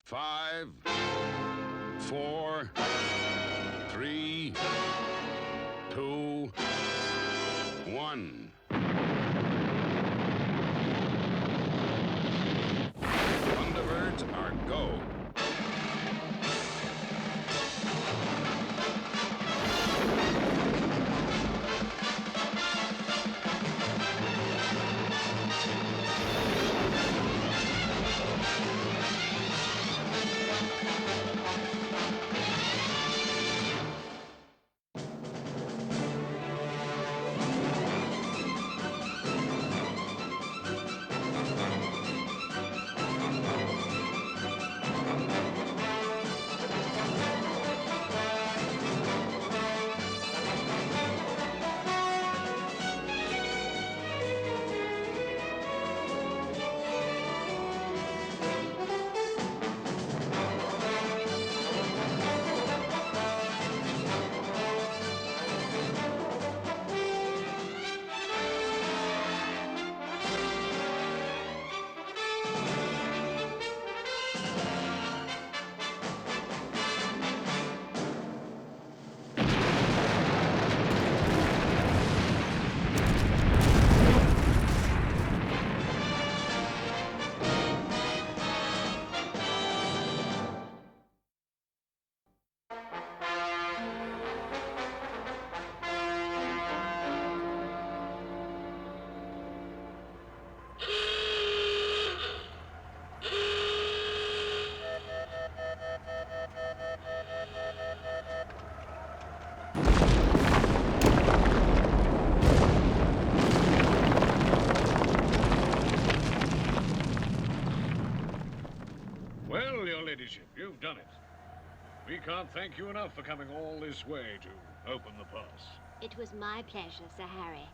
5, 4, 3, 2, 1. Thunderbirds are go. Well, your ladyship, you've done it. We can't thank you enough for coming all this way to open the pass. It was my pleasure, Sir Harry.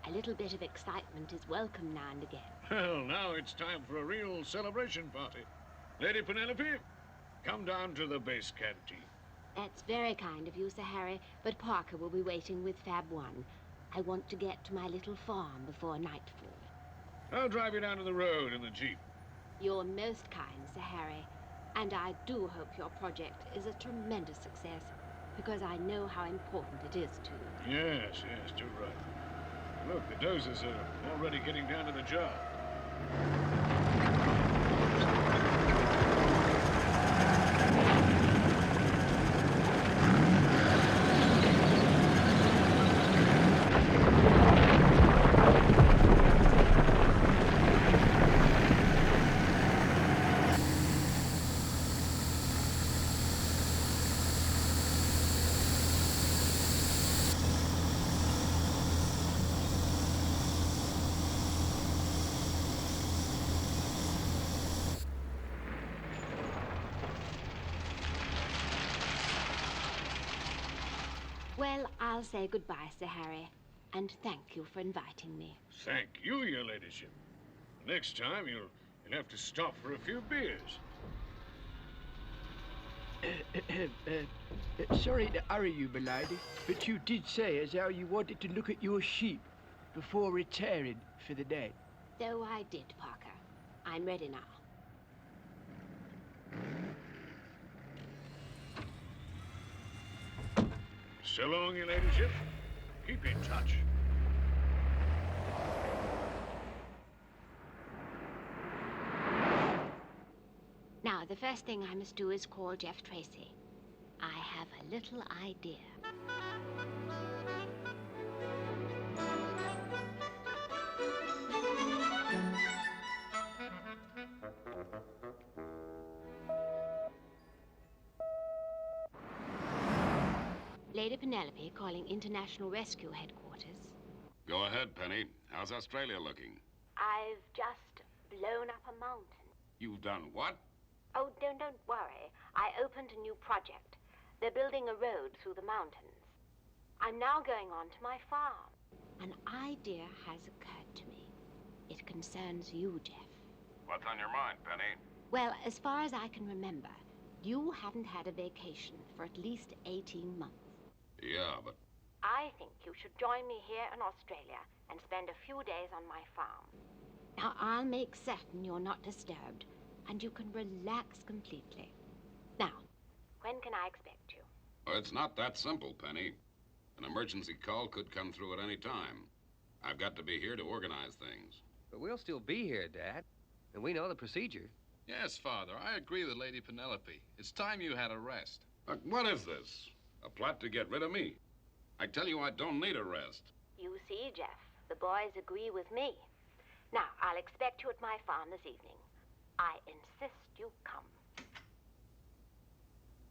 A little bit of excitement is welcome now and again. Well, now it's time for a real celebration party. Lady Penelope, come down to the base canteen. That's very kind of you, Sir Harry, but Parker will be waiting with Fab 1. I want to get to my little farm before nightfall. I'll drive you down to the road in the Jeep. You're most kind, Sir Harry, and I do hope your project is a tremendous success, because I know how important it is to you. Yes, too right. Look, the dozers are already getting down to the job. Well, I'll say goodbye, Sir Harry, and thank you for inviting me. Thank you, your ladyship. Next time, you'll have to stop for a few beers. Sorry to hurry you, milady, but you did say as how you wanted to look at your sheep before retiring for the night. So I did, Parker. I'm ready now. So long, your ladyship. Keep in touch. Now, the first thing I must do is call Jeff Tracy. I have a little idea. Lady Penelope calling International Rescue Headquarters. Go ahead, Penny. How's Australia looking? I've just blown up a mountain. You've done what? Oh, don't worry. I opened a new project. They're building a road through the mountains. I'm now going on to my farm. An idea has occurred to me. It concerns you, Jeff. What's on your mind, Penny? Well, as far as I can remember, you haven't had a vacation for at least 18 months. Yeah, but... I think you should join me here in Australia and spend a few days on my farm. Now, I'll make certain you're not disturbed, and you can relax completely. Now, when can I expect you? Well, it's not that simple, Penny. An emergency call could come through at any time. I've got to be here to organize things. But we'll still be here, Dad. And we know the procedure. Yes, Father, I agree with Lady Penelope. It's time you had a rest. But what is this? A plot to get rid of me? I tell you, I don't need a rest. You see, Jeff, the boys agree with me. Now, I'll expect you at my farm this evening. I insist you come.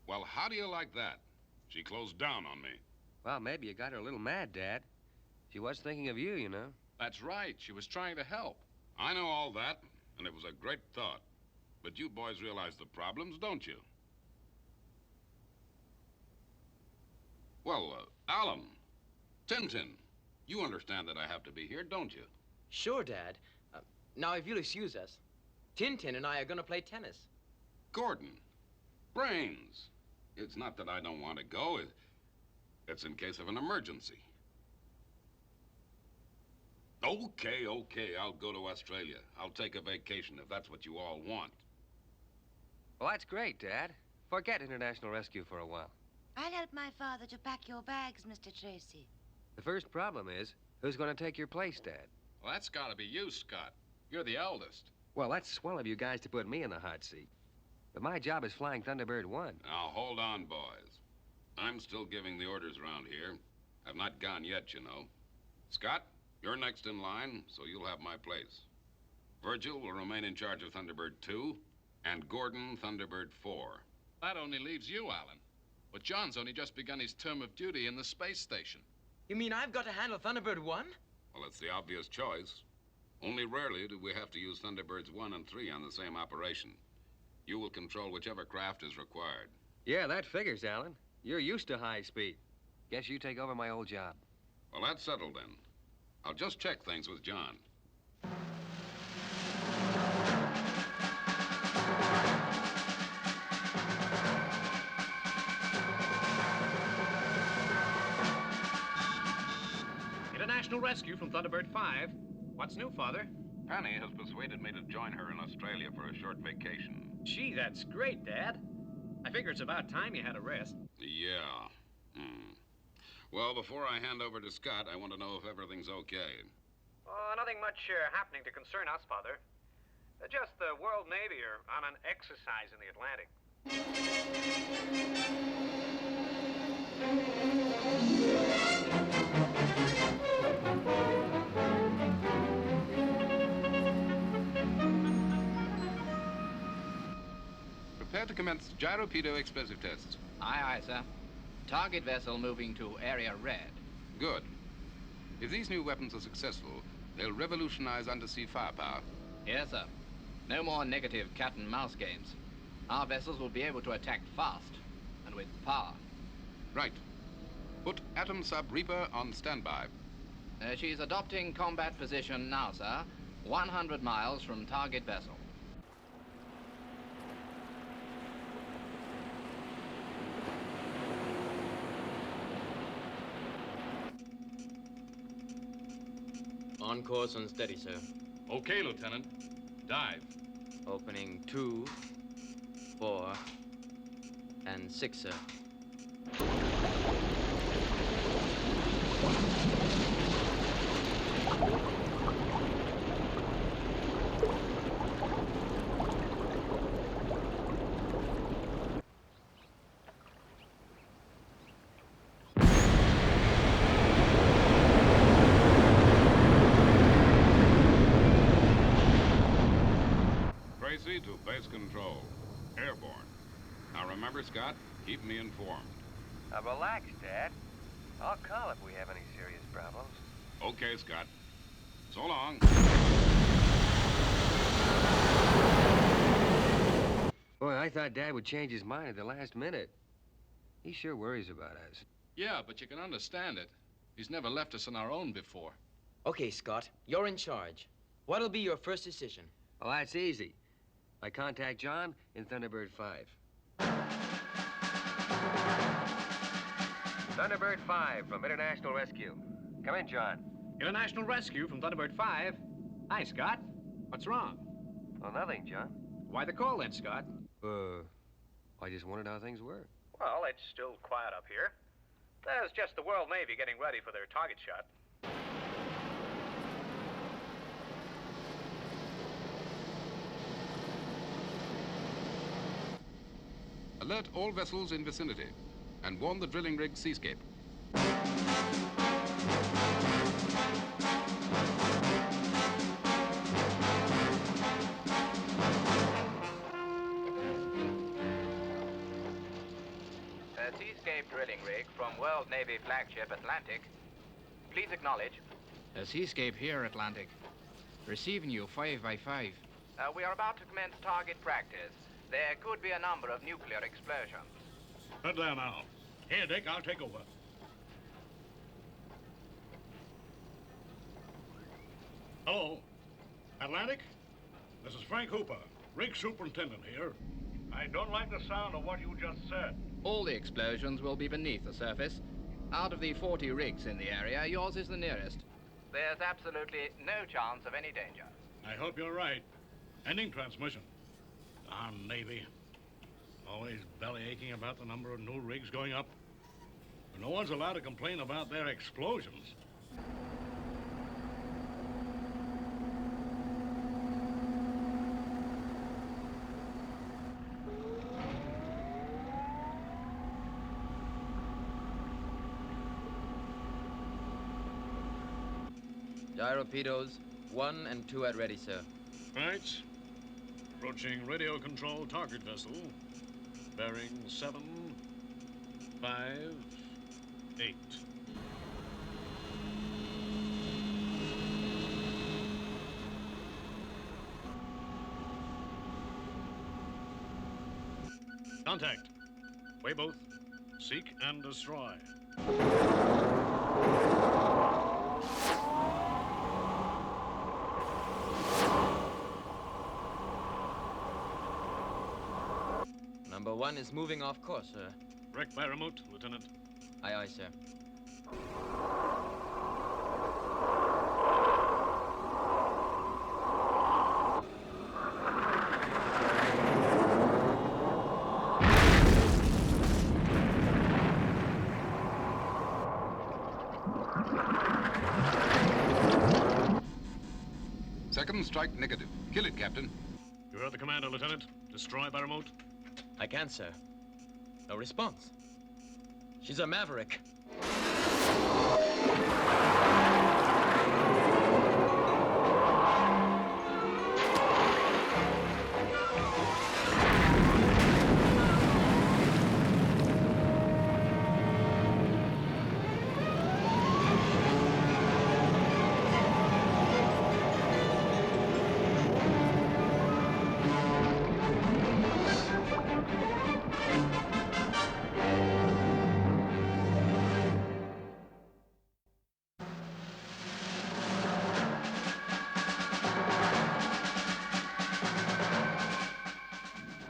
Well, how do you like that? She closed down on me. Well, maybe you got her a little mad, Dad. She was thinking of you, you know. That's right. She was trying to help. I know all that, and it was a great thought. But you boys realize the problems, don't you? Well, Alan, Tintin, you understand that I have to be here, don't you? Sure, Dad. Now, if you'll excuse us, Tintin and I are going to play tennis. Gordon, Brains. It's not that I don't want to go. It's in case of an emergency. Okay, I'll go to Australia. I'll take a vacation if that's what you all want. Well, that's great, Dad. Forget international rescue for a while. I'll help my father to pack your bags, Mr. Tracy. The first problem is, who's going to take your place, Dad? Well, that's got to be you, Scott. You're the eldest. Well, that's swell of you guys to put me in the hot seat. But my job is flying Thunderbird 1. Now, hold on, boys. I'm still giving the orders around here. I've not gone yet, you know. Scott, you're next in line, so you'll have my place. Virgil will remain in charge of Thunderbird 2, and Gordon, Thunderbird 4. That only leaves you, Alan. But John's only just begun his term of duty in the space station. You mean I've got to handle Thunderbird 1? Well, it's the obvious choice. Only rarely do we have to use Thunderbirds 1 and 3 on the same operation. You will control whichever craft is required. Yeah, that figures, Alan. You're used to high speed. Guess you take over my old job. Well, that's settled then. I'll just check things with John. International rescue from Thunderbird 5. What's new, Father? Penny has persuaded me to join her in Australia for a short vacation. Gee, that's great, Dad. I figure it's about time you had a rest. Yeah. Well, before I hand over to Scott, I want to know if everything's okay. Nothing much happening to concern us, Father. Just the World Navy are on an exercise in the Atlantic. Prepare to commence gyropedo explosive tests. Aye, aye, sir. Target vessel moving to area red. Good. If these new weapons are successful, they'll revolutionize undersea firepower. Yes, sir. No more negative cat and mouse games. Our vessels will be able to attack fast and with power. Right. Put Atom Sub Reaper on standby. She's adopting combat position now, sir. 100 miles from target vessel. On course and steady, sir. Okay, Lieutenant. Dive. Opening 2, 4, and 6, sir. Tracy to base control. Airborne. Now remember, Scott, keep me informed. Now relax, Dad. I'll call if we have any serious problems. Okay, Scott. So long. Boy, I thought Dad would change his mind at the last minute. He sure worries about us. Yeah, but you can understand it. He's never left us on our own before. Okay, Scott, you're in charge. What'll be your first decision? Well, that's easy. I contact John in Thunderbird 5. Thunderbird 5 from International Rescue. Come in, John. International rescue from Thunderbird 5. Hi, Scott. What's wrong? Well, nothing, John. Why the call then, Scott? I just wondered how things were. Well, it's still quiet up here. There's just the World Navy getting ready for their target shot. Alert all vessels in vicinity and warn the drilling rig Seascape. Seascape drilling rig from World Navy flagship Atlantic. Please acknowledge. Seascape here, Atlantic. Receiving you 5 by 5. We are about to commence target practice. There could be a number of nuclear explosions. Put there now. Here, Dick, I'll take over. Hello. Atlantic? This is Frank Hooper, rig superintendent here. I don't like the sound of what you just said. All the explosions will be beneath the surface. Out of the 40 rigs in the area, yours is the nearest. There's absolutely no chance of any danger. I hope you're right. Ending transmission. Darn Navy. Always belly aching about the number of new rigs going up. But no one's allowed to complain about their explosions. Gyropedos 1 and 2 at ready, sir. Right. Approaching radio control target vessel. Bearing 7, 5, 8. Contact. Way both. Seek and destroy. Number 1 is moving off course, sir. Wreck by remote, Lieutenant. Aye, aye, sir. Second strike negative. Kill it, Captain. You heard the commander, Lieutenant. Destroy by remote. I can, sir. No response. She's a maverick.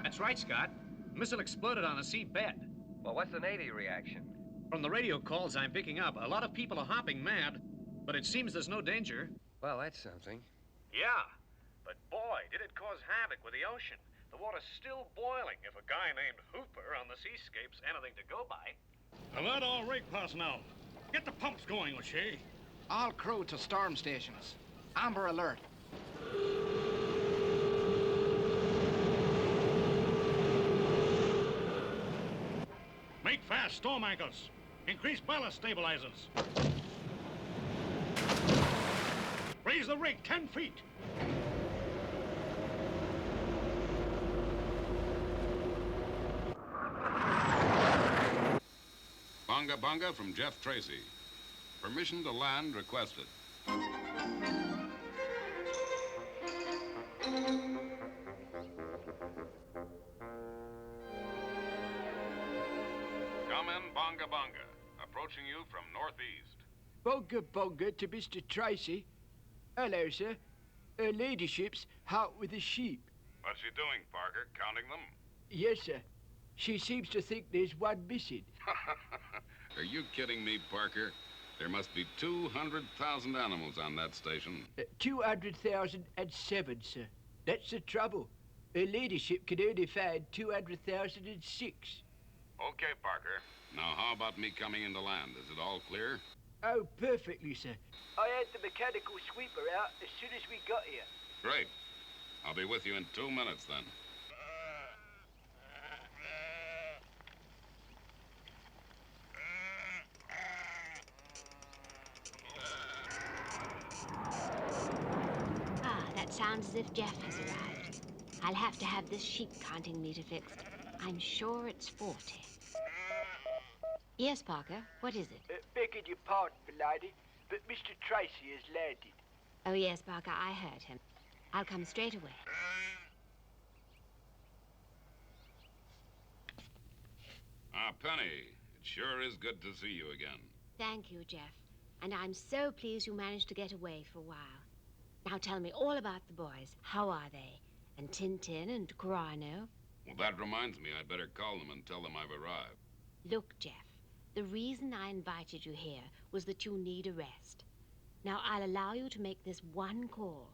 That's right, Scott. The missile exploded on a seabed. Well, what's the Navy reaction? From the radio calls I'm picking up, a lot of people are hopping mad, but it seems there's no danger. Well, that's something. Yeah, but boy, did it cause havoc with the ocean. The water's still boiling if a guy named Hooper on the Seascape's anything to go by. Alert all rig personnel. Get the pumps going, O'Shea. All crew to storm stations. Amber alert. Make fast storm anchors. Increase ballast stabilizers. Raise the rig 10 feet. Bonga Bonga from Jeff Tracy. Permission to land requested. Come in, Bonga Bonga. Approaching you from northeast. Bonga bonga to Mr. Tracy. Hello, sir. Her ladyship's out with the sheep. What's she doing, Parker? Counting them? Yes, sir. She seems to think there's one missing. Are you kidding me, Parker? There must be 200,000 animals on that station. 200,007, sir. That's the trouble. Her ladyship can only find 200,006. Okay, Parker. Now, how about me coming into land? Is it all clear? Oh, perfectly, sir. I had the mechanical sweeper out as soon as we got here. Great. I'll be with you in 2 minutes, then. Ah, that sounds as if Jeff has arrived. I'll have to have this sheep counting meter fixed. I'm sure it's 40. Yes, Parker, what is it? Begging your pardon, milady, but Mr. Tracy has landed. Oh, yes, Parker, I heard him. I'll come straight away. Ah, Penny, it sure is good to see you again. Thank you, Jeff. And I'm so pleased you managed to get away for a while. Now tell me all about the boys. How are they? And Tintin and Grano? Well, that reminds me, I'd better call them and tell them I've arrived. Look, Jeff, the reason I invited you here was that you need a rest. Now, I'll allow you to make this one call.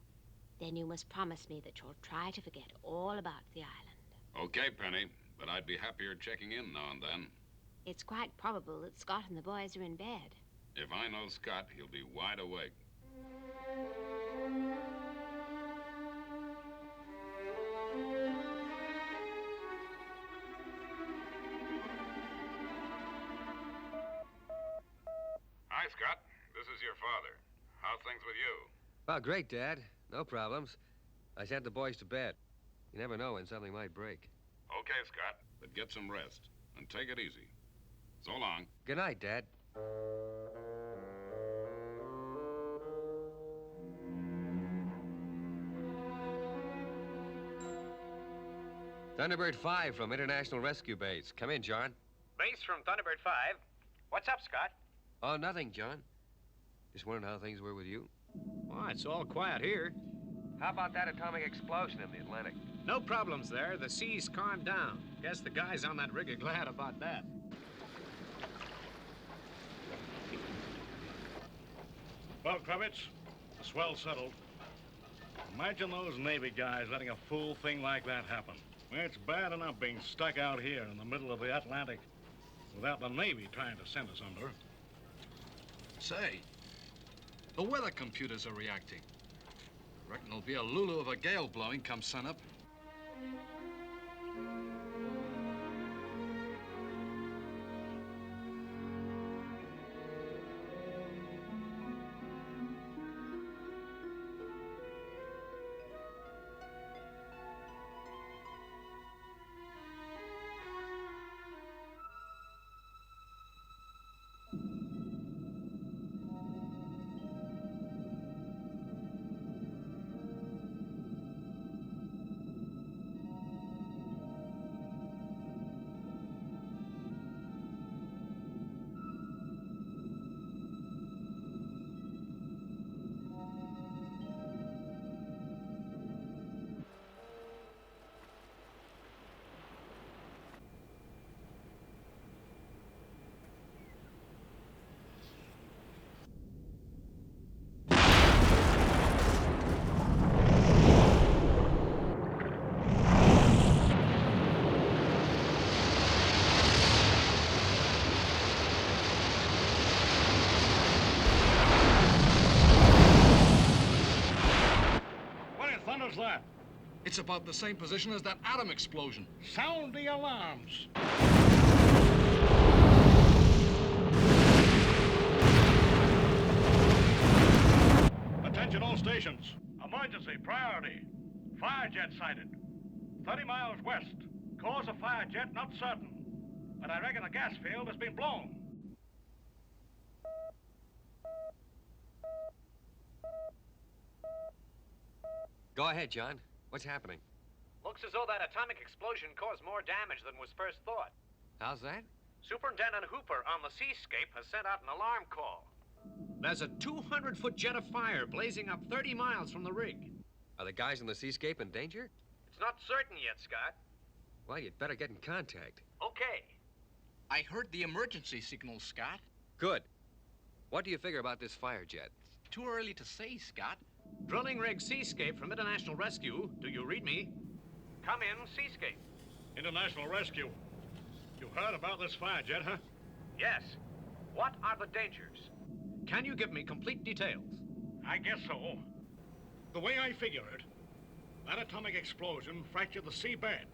Then you must promise me that you'll try to forget all about the island. Okay, Penny, but I'd be happier checking in now and then. It's quite probable that Scott and the boys are in bed. If I know Scott, he'll be wide awake. Hi, Scott. This is your father. How's things with you? Well, great, Dad. No problems. I sent the boys to bed. You never know when something might break. Okay, Scott, but get some rest and take it easy. So long. Good night, Dad. Thunderbird 5 from International Rescue Base. Come in, John. Base from Thunderbird 5. What's up, Scott? Oh, nothing, John. Just wondering how things were with you. Well, it's all quiet here. How about that atomic explosion in the Atlantic? No problems there. The sea's calmed down. Guess the guys on that rig are glad about that. Well, Kravitz, the swell settled. Imagine those Navy guys letting a fool thing like that happen. It's bad enough being stuck out here in the middle of the Atlantic without the Navy trying to send us under. Say, the weather computers are reacting. Reckon there'll be a lulu of a gale blowing come sunup. That? It's about the same position as that atom explosion. Sound the alarms. Attention all stations. Emergency priority. Fire jet sighted. 30 miles west. Cause of fire jet not certain. But I reckon a gas field has been blown. Go ahead, John. What's happening? Looks as though that atomic explosion caused more damage than was first thought. How's that? Superintendent Hooper on the seascape has sent out an alarm call. There's a 200-foot jet of fire blazing up 30 miles from the rig. Are the guys on the seascape in danger? It's not certain yet, Scott. Well, you'd better get in contact. Okay. I heard the emergency signal, Scott. Good. What do you figure about this fire jet? Too early to say, Scott. Drilling rig Seascape from International Rescue. Do you read me? Come in, Seascape. International Rescue. You heard about this fire jet, huh? Yes. What are the dangers? Can you give me complete details? I guess so. The way I figure it, that atomic explosion fractured the seabed.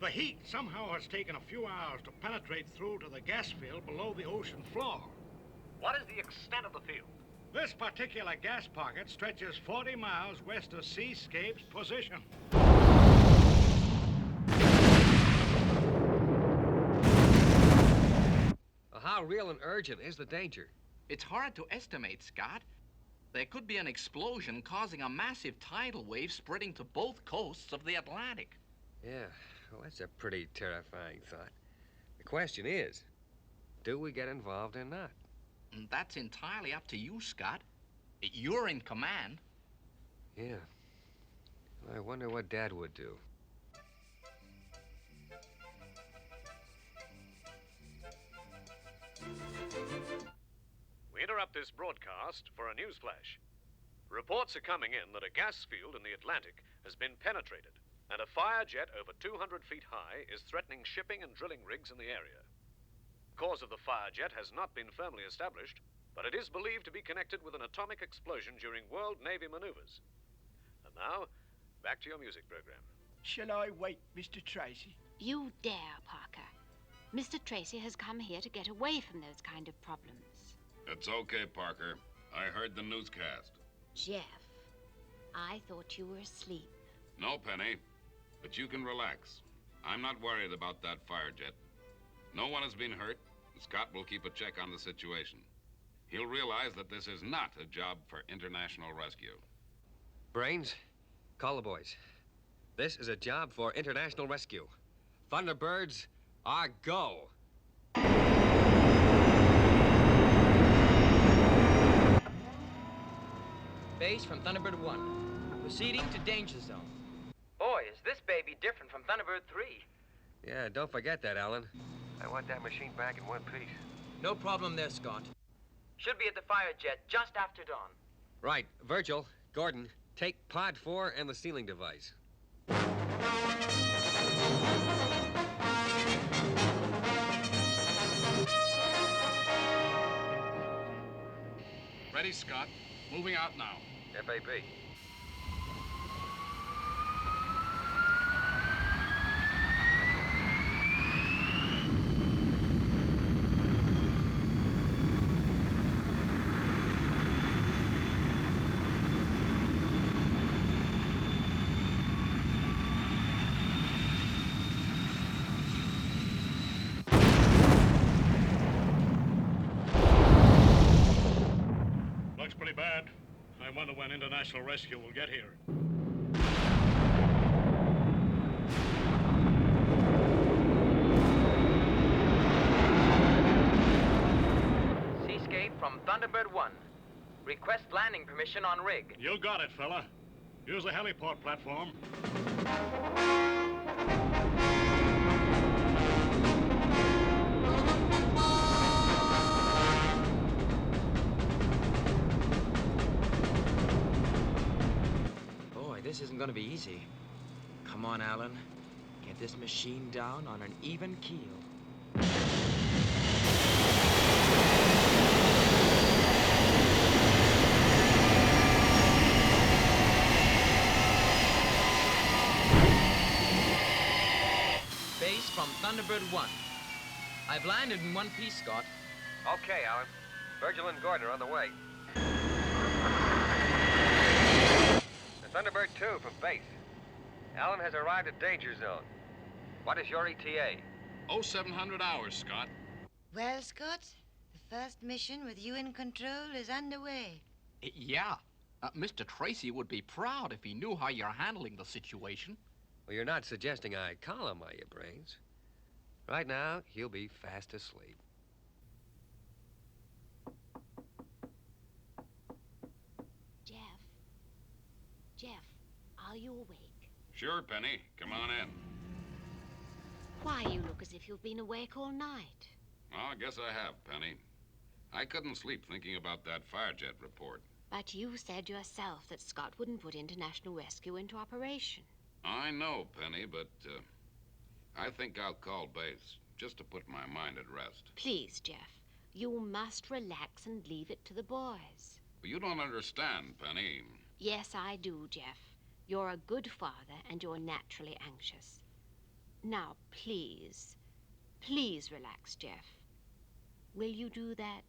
The heat somehow has taken a few hours to penetrate through to the gas field below the ocean floor. What is the extent of the field? This particular gas pocket stretches 40 miles west of Seascape's position. How real and urgent is the danger? It's hard to estimate, Scott. There could be an explosion causing a massive tidal wave spreading to both coasts of the Atlantic. Yeah, well, that's a pretty terrifying thought. The question is, do we get involved or not? And that's entirely up to you, Scott. You're in command. Yeah. Well, I wonder what Dad would do. We interrupt this broadcast for a news flash. Reports are coming in that a gas field in the Atlantic has been penetrated, and a fire jet over 200 feet high is threatening shipping and drilling rigs in the area. The cause of the fire jet has not been firmly established, but it is believed to be connected with an atomic explosion during World Navy maneuvers. And now, back to your music program. Shall I wait, Mr. Tracy? You dare, Parker. Mr. Tracy has come here to get away from those kind of problems. It's okay, Parker. I heard the newscast. Jeff, I thought you were asleep. No, Penny, but you can relax. I'm not worried about that fire jet. No one has been hurt, and Scott will keep a check on the situation. He'll realize that this is not a job for international rescue. Brains, call the boys. This is a job for international rescue. Thunderbirds are go. Base from Thunderbird 1. Proceeding to danger zone. Boy, is this baby different from Thunderbird 3. Yeah, don't forget that, Alan. I want that machine back in one piece. No problem there, Scott. Should be at the fire jet just after dawn. Right. Virgil, Gordon, take Pod 4 and the sealing device. Ready, Scott. Moving out now. FAB. Looks pretty bad. I wonder when international rescue will get here. Seascape from Thunderbird 1. Request landing permission on rig. You got it, fella. Use the heliport platform. This isn't going to be easy. Come on, Alan. Get this machine down on an even keel. Base from Thunderbird 1. I've landed in one piece, Scott. Okay, Alan. Virgil and Gordon are on the way. Thunderbird 2 from base. Alan has arrived at danger zone. What is your ETA? 0700 hours, Scott. Well, Scott, the first mission with you in control is underway. Yeah. Mr. Tracy would be proud if he knew how you're handling the situation. Well, you're not suggesting I call him, are you, Brains? Right now, he'll be fast asleep. Jeff, are you awake? Sure, Penny. Come on in. Why, you look as if you've been awake all night. Well, I guess I have, Penny. I couldn't sleep thinking about that fire jet report. But you said yourself that Scott wouldn't put international rescue into operation. I know, Penny, but I think I'll call base, just to put my mind at rest. Please, Jeff, you must relax and leave it to the boys. But you don't understand, Penny. Yes, I do, Jeff. You're a good father, and you're naturally anxious. Now, please relax, Jeff. Will you do that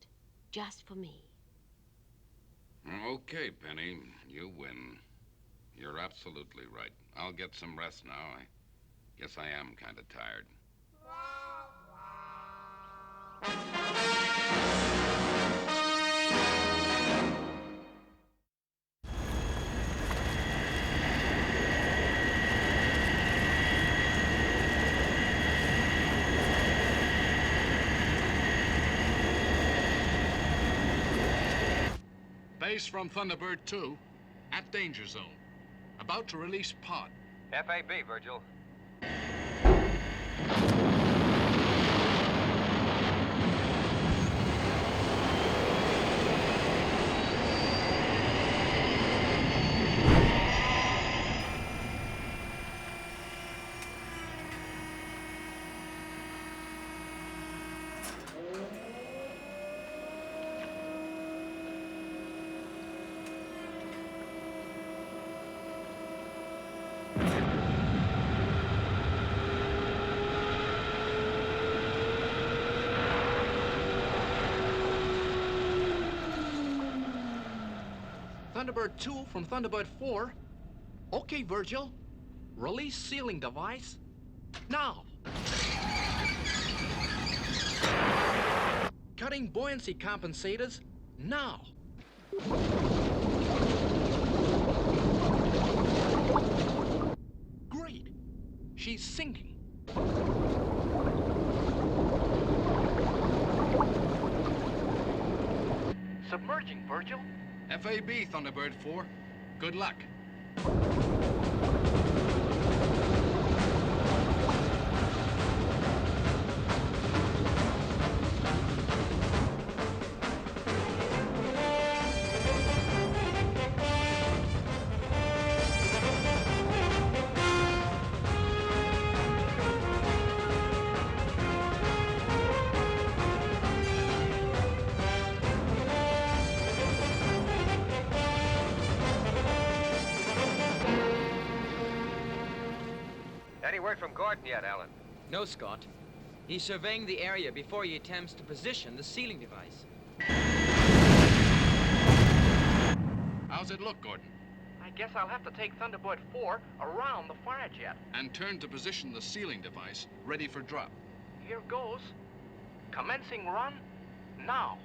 just for me? Okay, Penny, you win. You're absolutely right. I'll get some rest now. I guess I am kind of tired. Base from Thunderbird 2 at danger zone. About to release pod. FAB, Virgil. Thunderbird 2 from Thunderbird 4. Okay, Virgil. Release sealing device. Now. Cutting buoyancy compensators. Now. Great. She's sinking. Submerging, Virgil. FAB, Thunderbird 4. Good luck. Any word from Gordon yet, Alan? No, Scott. He's surveying the area before he attempts to position the sealing device. How's it look, Gordon? I guess I'll have to take Thunderbird 4 around the fire jet. And turn to position the sealing device, ready for drop. Here goes. Commencing run now.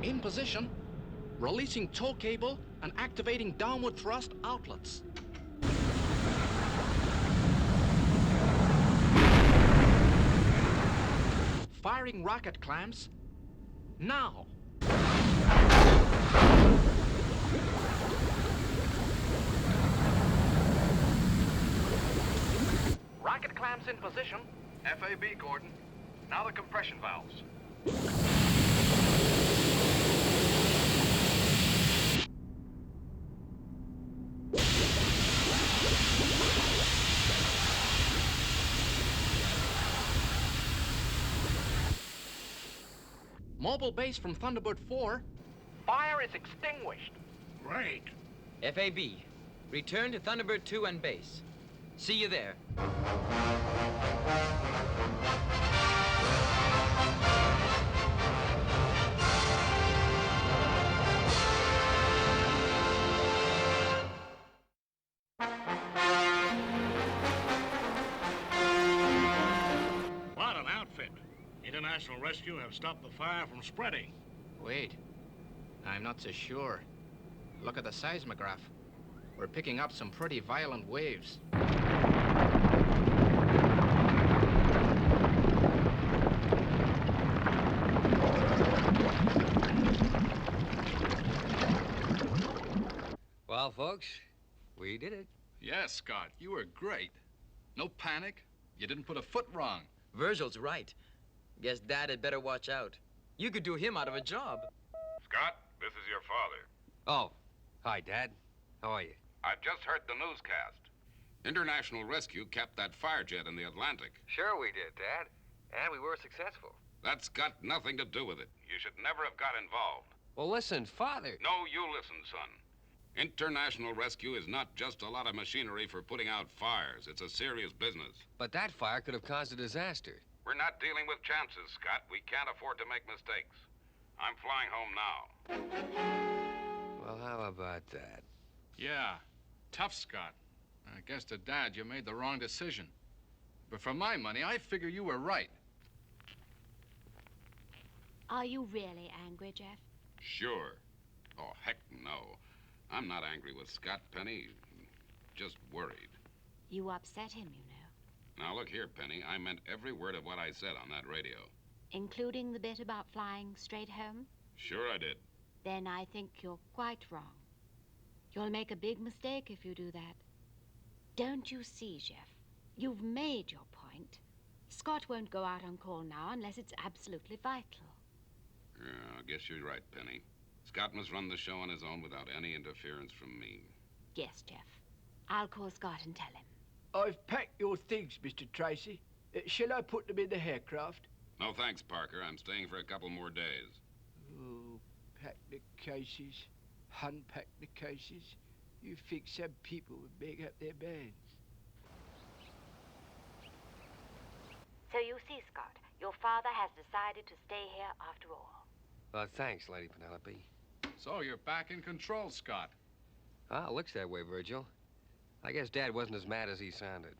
In position. Releasing tow cable and activating downward thrust outlets. Firing rocket clamps. Now. Rocket clamps in position. FAB, Gordon. Now the compression valves. Mobile base from Thunderbird 4. Fire is extinguished. Great. FAB, return to Thunderbird 2 and base. See you there. What an outfit. International Rescue have stopped the fire from spreading. Wait. I'm not so sure. Look at the seismograph. We're picking up some pretty violent waves. Well, folks, We did it. Yes, Scott, you were great. No panic. You didn't put a foot wrong. Virgil's right. Guess Dad had better watch out. You could do him out of a job. Scott, this is your father. Oh, hi, Dad. How are you? I've just heard the newscast. International Rescue kept that fire jet in the Atlantic. Sure we did, Dad. And we were successful. That's got nothing to do with it. You should never have got involved. Well, listen, Father. No, you listen, son. International Rescue is not just a lot of machinery for putting out fires. It's a serious business. But that fire could have caused a disaster. We're not dealing with chances, Scott. We can't afford to make mistakes. I'm flying home now. Well, how about that? Yeah, tough, Scott. I guess to Dad you made the wrong decision. But for my money, I figure you were right. Are you really angry, Jeff? Sure. Oh, heck no. I'm not angry with Scott, Penny. Just worried. You upset him, you know. Now, look here, Penny. I meant every word of what I said on that radio. Including the bit about flying straight home? Sure I did. Then I think you're quite wrong. You'll make a big mistake if you do that. Don't you see, Jeff? You've made your point. Scott won't go out on call now unless it's absolutely vital. Yeah, I guess you're right, Penny. Scott must run the show on his own without any interference from me. Yes, Jeff. I'll call Scott and tell him. I've packed your things, Mr. Tracy. Shall I put them in the aircraft? No thanks, Parker. I'm staying for a couple more days. Oh, pack the cases, unpack the cases. You think some people would make up their minds. So you see, Scott, your father has decided to stay here after all. Well, thanks, Lady Penelope. So you're back in control, Scott. Ah, it looks that way, Virgil. I guess Dad wasn't as mad as he sounded.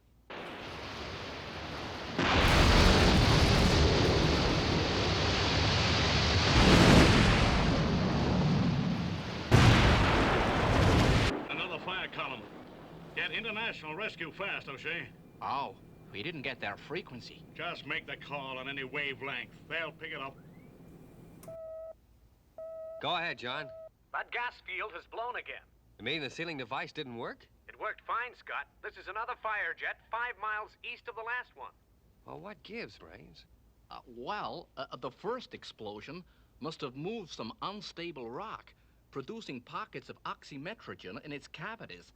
Another fire column. Get International Rescue fast, O'Shea. Oh, we didn't get their frequency. Just make the call on any wavelength. They'll pick it up. Go ahead, John. That gas field has blown again. You mean the sealing device didn't work? It worked fine, Scott. This is another fire jet 5 miles east of the last one. Well, what gives, Brains? The first explosion must have moved some unstable rock, producing pockets of oxymetrogen in its cavities.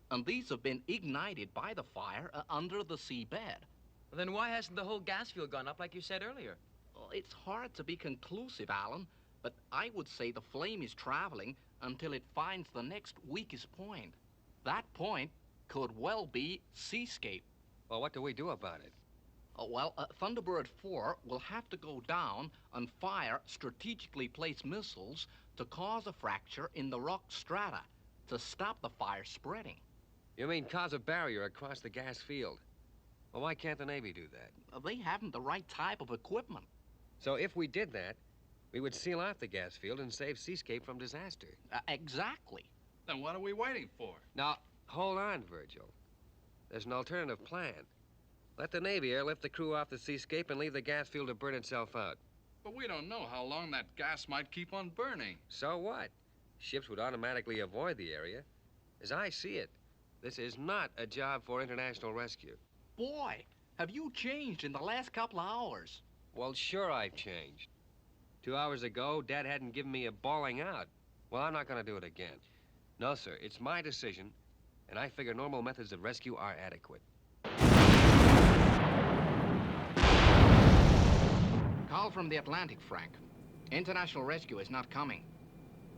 And these have been ignited by the fire under the seabed. Then why hasn't the whole gas field gone up like you said earlier? Well, it's hard to be conclusive, Alan, but I would say the flame is traveling until it finds the next weakest point. That point could well be seascape. Well, what do we do about it? Thunderbird 4 will have to go down and fire strategically placed missiles to cause a fracture in the rock strata to stop the fire spreading. You mean cause a barrier across the gas field? Well, why can't the Navy do that? They haven't the right type of equipment. So if we did that, we would seal off the gas field and save Seascape from disaster. Exactly. Then what are we waiting for? Now, hold on, Virgil. There's an alternative plan. Let the Navy airlift the crew off the Seascape and leave the gas field to burn itself out. But we don't know how long that gas might keep on burning. So what? Ships would automatically avoid the area. As I see it, this is not a job for international rescue. Boy, have you changed in the last couple of hours? Well, sure I've changed. 2 hours ago, Dad hadn't given me a bawling out. Well, I'm not going to do it again. No, sir, it's my decision, and I figure normal methods of rescue are adequate. Call from the Atlantic, Frank. International rescue is not coming.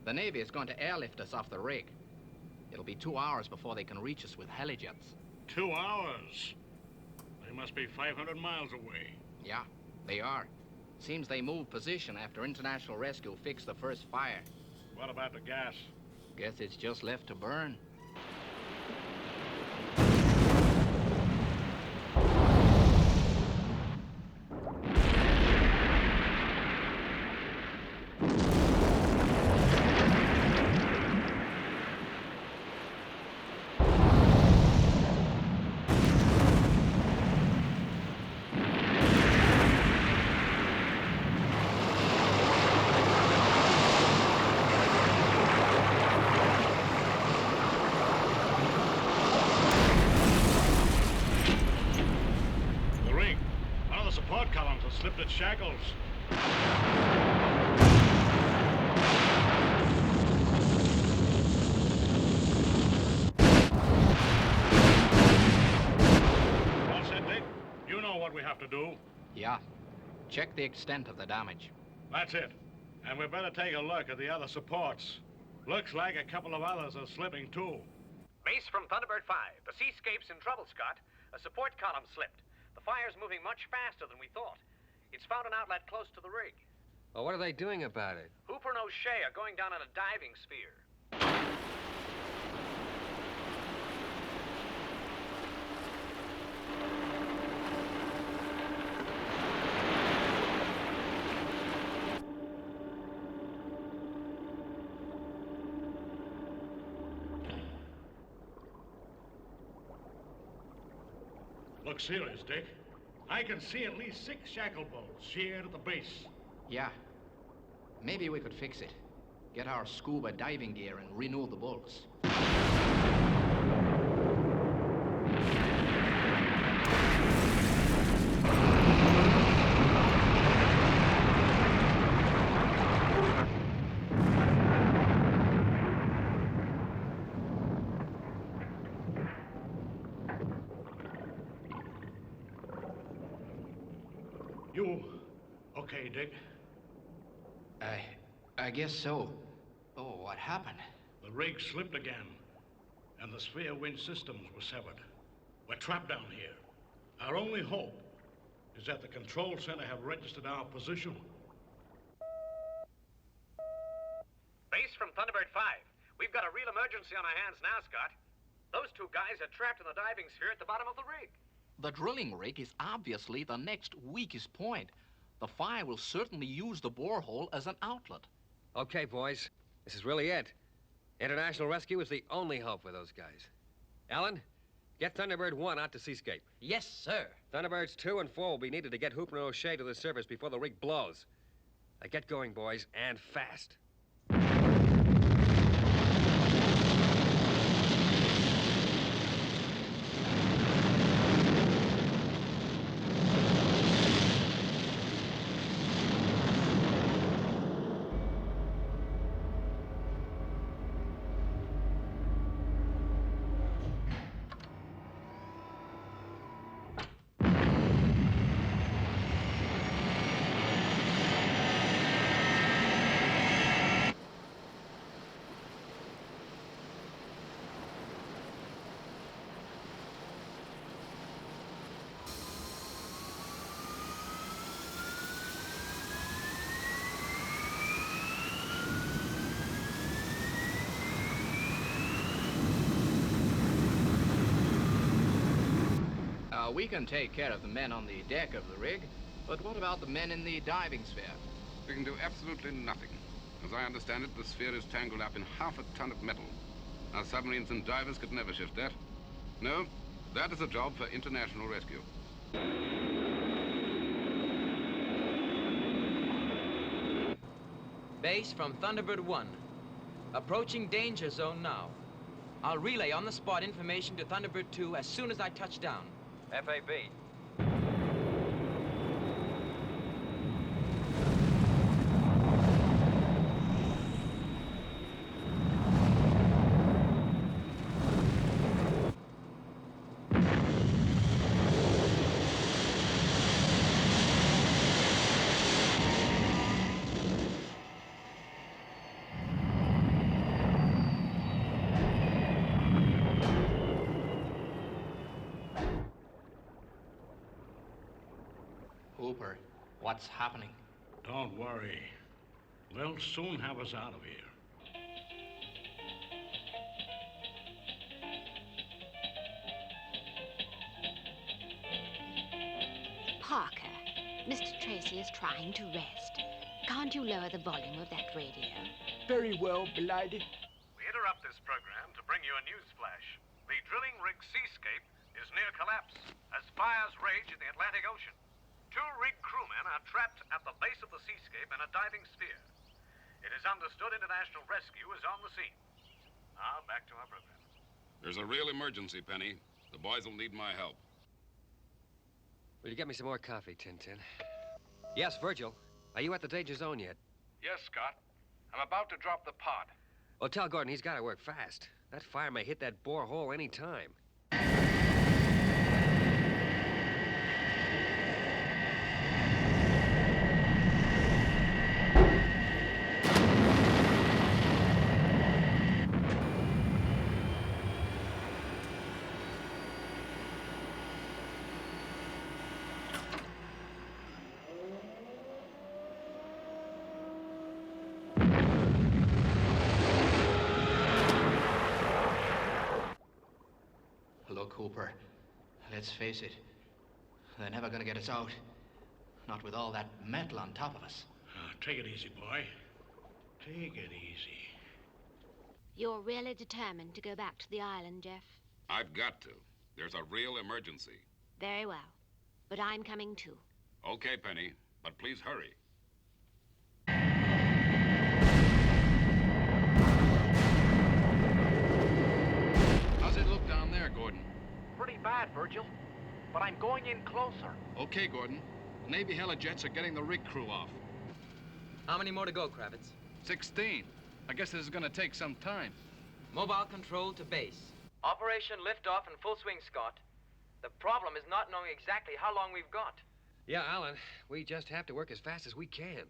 The Navy is going to airlift us off the rig. It'll be 2 hours before they can reach us with helijets. 2 hours? They must be 500 miles away. Yeah, they are. Seems they moved position after International Rescue fixed the first fire. What about the gas? Guess it's just left to burn. has slipped its shackles. All set, Dick? You know what we have to do. Yeah. Check the extent of the damage. That's it. And we better take a look at the other supports. Looks like a couple of others are slipping, too. Base from Thunderbird 5. The Seascape's in trouble, Scott. A support column slipped. The fire's moving much faster than we thought. It's found an outlet close to the rig. Well, what are they doing about it? Hooper and O'Shea are going down in a diving sphere. Looks serious, Dick. I can see at least 6 shackle bolts sheared at the base. Yeah. Maybe we could fix it. Get our scuba diving gear and renew the bolts. You okay, Dick? I guess so. Oh, what happened? The rig slipped again, and the sphere winch systems were severed. We're trapped down here. Our only hope is that the control center have registered our position. Base from Thunderbird 5. We've got a real emergency on our hands now, Scott. Those 2 guys are trapped in the diving sphere at the bottom of the rig. The drilling rig is obviously the next weakest point. The fire will certainly use the borehole as an outlet. Okay, boys. This is really it. International rescue is the only hope for those guys. Alan, get Thunderbird 1 out to Seascape. Yes, sir. Thunderbirds 2 and 4 will be needed to get Hooper and O'Shea to the surface before the rig blows. Now get going, boys, and fast. We can take care of the men on the deck of the rig, but what about the men in the diving sphere? We can do absolutely nothing. As I understand it, the sphere is tangled up in half a ton of metal. Our submarines and divers could never shift that. No, that is a job for international rescue. Base from Thunderbird 1. Approaching danger zone now. I'll relay on-the-spot information to Thunderbird 2 as soon as I touch down. FAB. Hooper, what's happening? Don't worry. They'll soon have us out of here. Parker, Mr. Tracy is trying to rest. Can't you lower the volume of that radio? Very well, Belady. We interrupt this program to bring you a news flash. The drilling rig Seascape is near collapse as fires rage in the Atlantic Ocean. 2 rig crewmen are trapped at the base of the Seascape in a diving sphere. It is understood international rescue is on the scene. Now, back to our program. There's a real emergency, Penny. The boys will need my help. Will you get me some more coffee, Tintin? Yes, Virgil. Are you at the danger zone yet? Yes, Scott. I'm about to drop the pod. Well, tell Gordon he's got to work fast. That fire may hit that borehole any time. Look, Cooper, let's face it. They're never gonna get us out. Not with all that metal on top of us. Take it easy, boy. Take it easy. You're really determined to go back to the island, Jeff? I've got to. There's a real emergency. Very well. But I'm coming too. Okay, Penny, but please hurry. How's it look down there, Gordon? Pretty bad, Virgil. But I'm going in closer. Okay, Gordon. Navy helijets are getting the rig crew off. How many more to go, Kravitz? 16. I guess this is gonna take some time. Mobile control to base. Operation liftoff in full swing, Scott. The problem is not knowing exactly how long we've got. Yeah, Alan, we just have to work as fast as we can.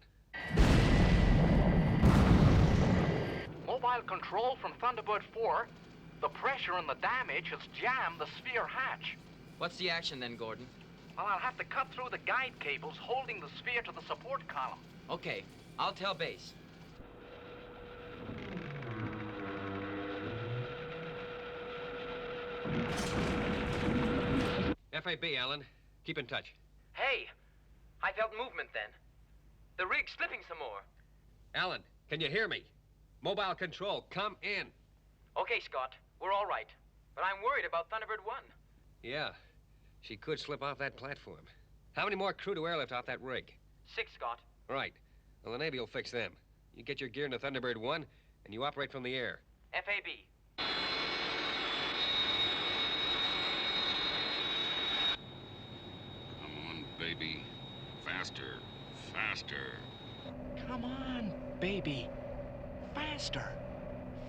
Mobile control from Thunderbird 4. The pressure and the damage has jammed the sphere hatch. What's the action then, Gordon? Well, I'll have to cut through the guide cables holding the sphere to the support column. Okay, I'll tell base. FAB, Alan. Keep in touch. Hey, I felt movement then. The rig's slipping some more. Alan, can you hear me? Mobile control, come in. Okay, Scott, we're all right. But I'm worried about Thunderbird 1. Yeah, she could slip off that platform. How many more crew to airlift off that rig? 6, Scott. Right. Well, the Navy will fix them. You get your gear into Thunderbird 1, and you operate from the air. FAB. Come on, baby. Faster. Faster. Come on, baby. Faster.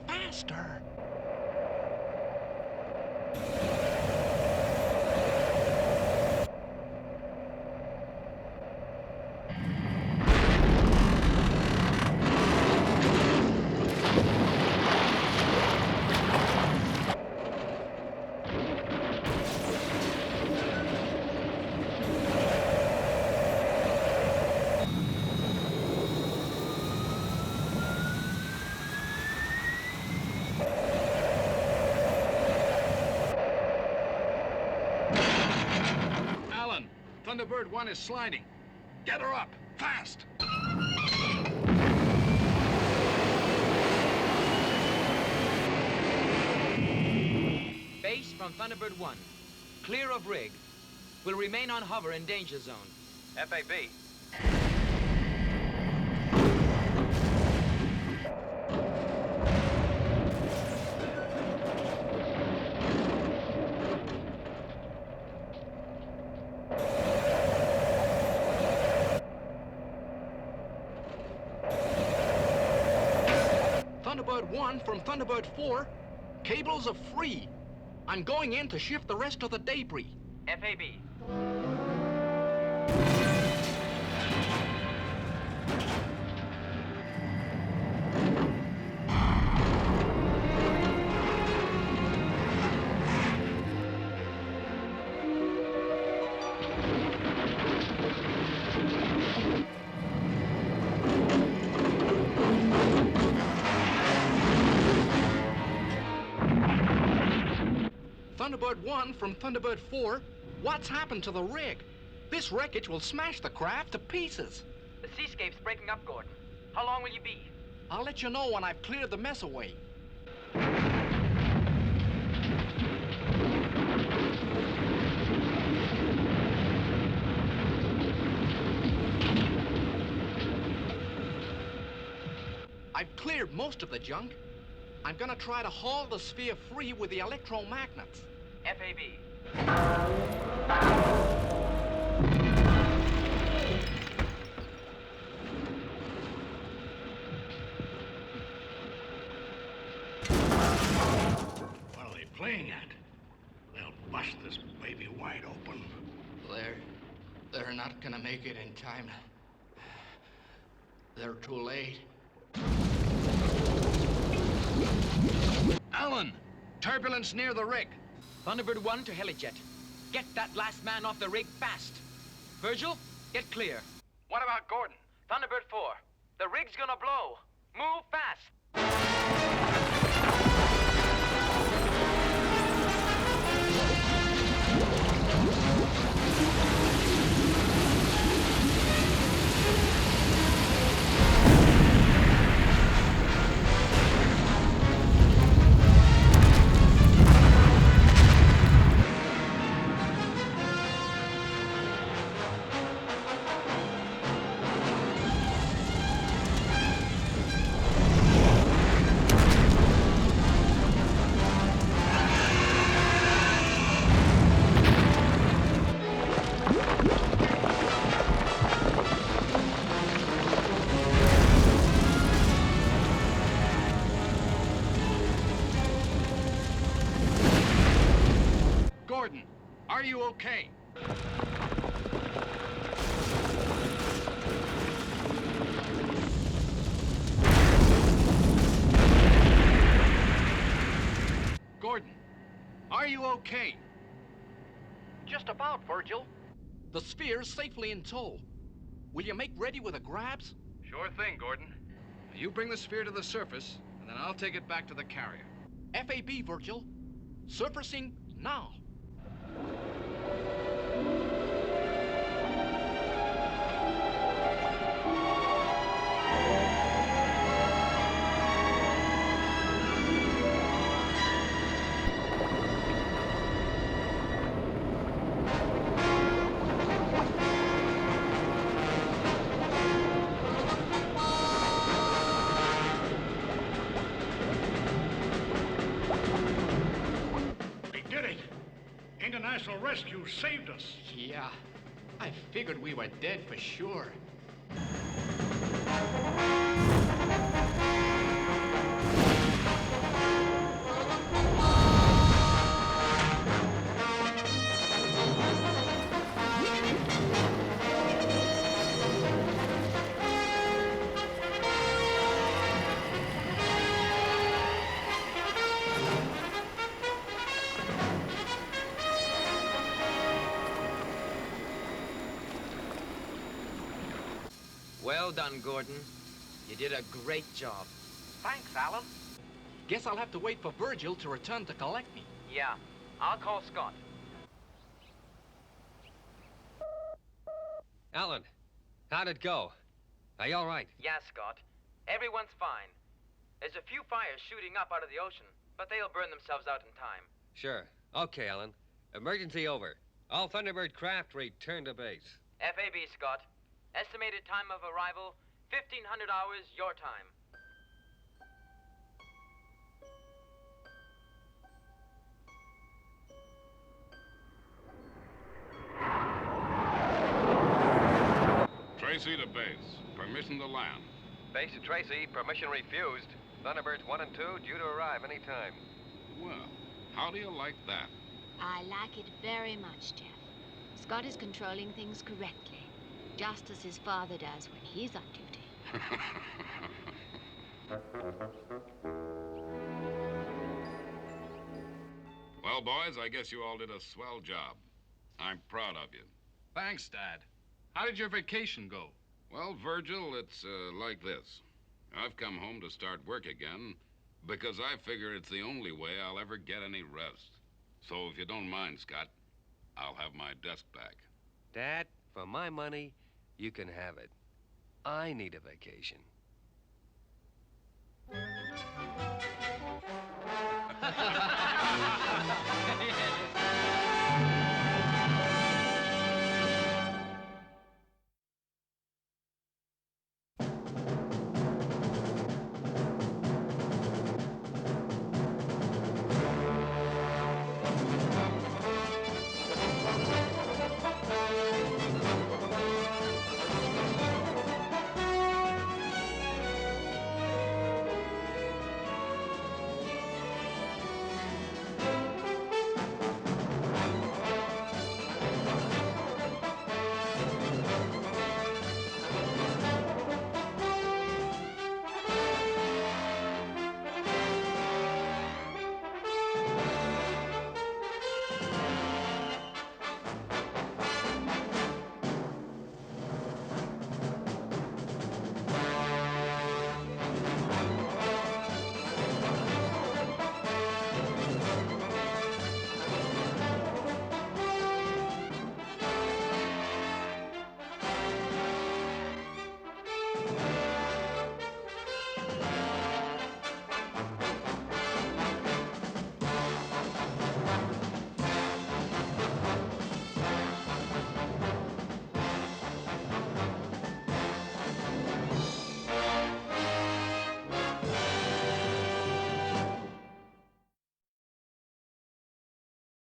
Faster. Thunderbird 1 is sliding. Get her up, fast! Base from Thunderbird 1. Clear of rig. Will remain on hover in danger zone. FAB. Thunderbird 1 from Thunderbird 4. Cables are free. I'm going in to shift the rest of the debris. FAB. Thunderbird 1 from Thunderbird 4. What's happened to the rig? This wreckage will smash the craft to pieces. The seascape's breaking up, Gordon. How long will you be? I'll let you know when I've cleared the mess away. I've cleared most of the junk. I'm gonna try to haul the sphere free with the electromagnets. FAB. may be wide open. They're not gonna make it in time. They're too late. Alan! Turbulence near the rig. Thunderbird 1 to helijet. Get that last man off the rig fast. Virgil, get clear. What about Gordon? Thunderbird 4, the rig's gonna blow. Move fast. Gordon, are you okay? Gordon, are you okay? Just about, Virgil. The sphere's safely in tow. Will you make ready with the grabs? Sure thing, Gordon. You bring the sphere to the surface, and then I'll take it back to the carrier. FAB, Virgil. Surfacing now. International Rescue saved us. Yeah, I figured we were dead for sure. Well done, Gordon. You did a great job. Thanks, Alan. Guess I'll have to wait for Virgil to return to collect me. Yeah, I'll call Scott. Alan, how'd it go? Are you all right? Yeah, Scott. Everyone's fine. There's a few fires shooting up out of the ocean, but they'll burn themselves out in time. Sure. Okay, Alan. Emergency over. All Thunderbird craft return to base. FAB, Scott. Estimated time of arrival, 1,500 hours, your time. Tracy to base. Permission to land. Base to Tracy, permission refused. Thunderbirds 1 and 2 due to arrive any time. Well, how do you like that? I like it very much, Jeff. Scott is controlling things correctly, just as his father does when he's on duty. Well, boys, I guess you all did a swell job. I'm proud of you. Thanks, Dad. How did your vacation go? Well, Virgil, it's like this. I've come home to start work again because I figure it's the only way I'll ever get any rest. So if you don't mind, Scott, I'll have my desk back. Dad, for my money, you can have it. I need a vacation.